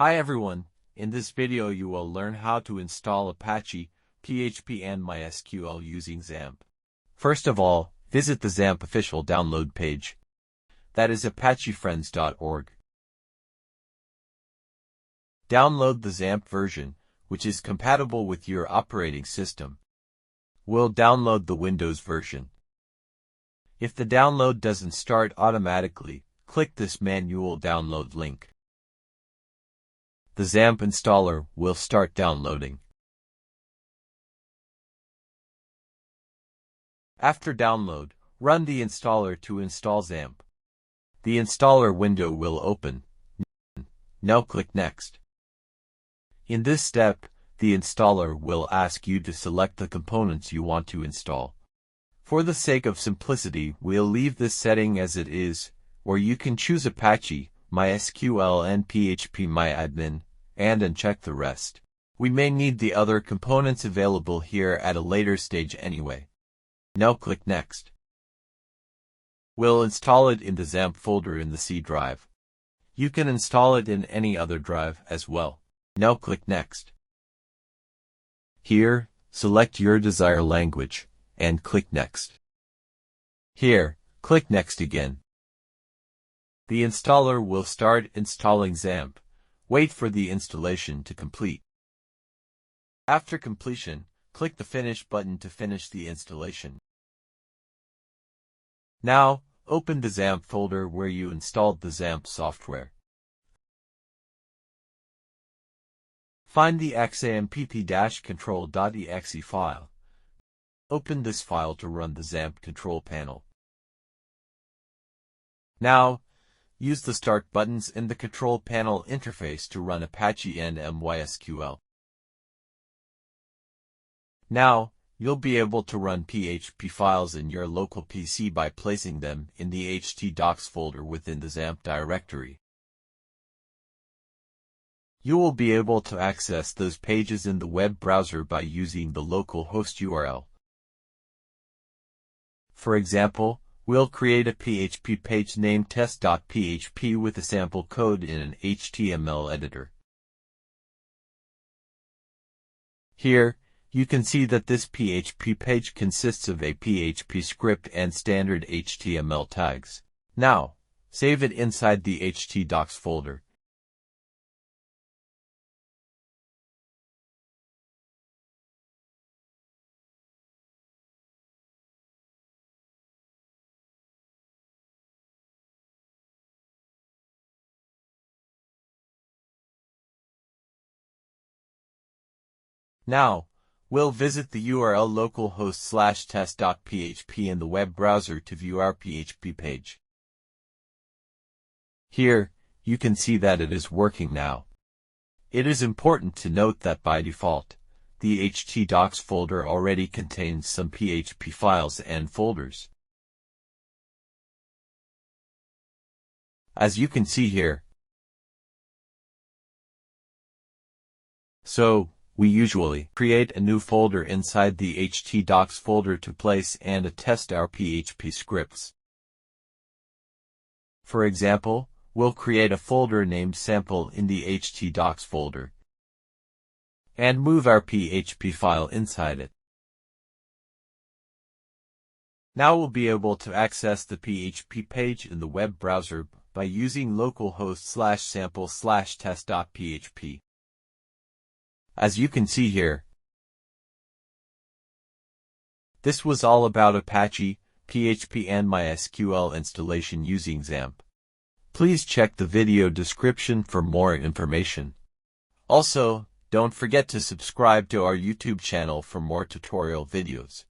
Hi everyone, in this video you will learn how to install Apache, PHP and MySQL using XAMPP. First of all, visit the XAMPP official download page. That is apachefriends.org. Download the XAMPP version, which is compatible with your operating system. We'll download the Windows version. If the download doesn't start automatically, click this manual download link. The XAMPP installer will start downloading. After download, run the installer to install XAMPP. The installer window will open. Now click Next. In this step, the installer will ask you to select the components you want to install. For the sake of simplicity, we'll leave this setting as it is, or you can choose Apache, MySQL and PHP and uncheck the rest. We may need the other components available here at a later stage anyway. Now click Next. We'll install it in the XAMPP folder in the C drive. You can install it in any other drive as well. Now click Next. Here, select your desired language, and click Next. Here, click Next again. The installer will start installing XAMPP. Wait for the installation to complete. After completion, click the Finish button to finish the installation. Now, open the XAMPP folder where you installed the XAMPP software. Find the XAMPP-control.exe file. Open this file to run the XAMPP control panel. Now, use the Start buttons in the control panel interface to run Apache and MySQL. Now, you'll be able to run PHP files in your local PC by placing them in the htdocs folder within the XAMPP directory. You will be able to access those pages in the web browser by using the local host URL. For example, we'll create a PHP page named test.php with a sample code in an HTML editor. Here, you can see that this PHP page consists of a PHP script and standard HTML tags. Now, save it inside the htdocs folder. Now, we'll visit the URL localhost/test.php in the web browser to view our PHP page. Here, you can see that it is working now. It is important to note that by default, the htdocs folder already contains some PHP files and folders. As you can see here. So, we usually create a new folder inside the htdocs folder to place and test our PHP scripts. For example, we'll create a folder named sample in the htdocs folder and move our PHP file inside it. Now we'll be able to access the PHP page in the web browser by using localhost/sample/test.php. As you can see here, this was all about Apache, PHP and MySQL installation using XAMPP. Please check the video description for more information. Also, don't forget to subscribe to our YouTube channel for more tutorial videos.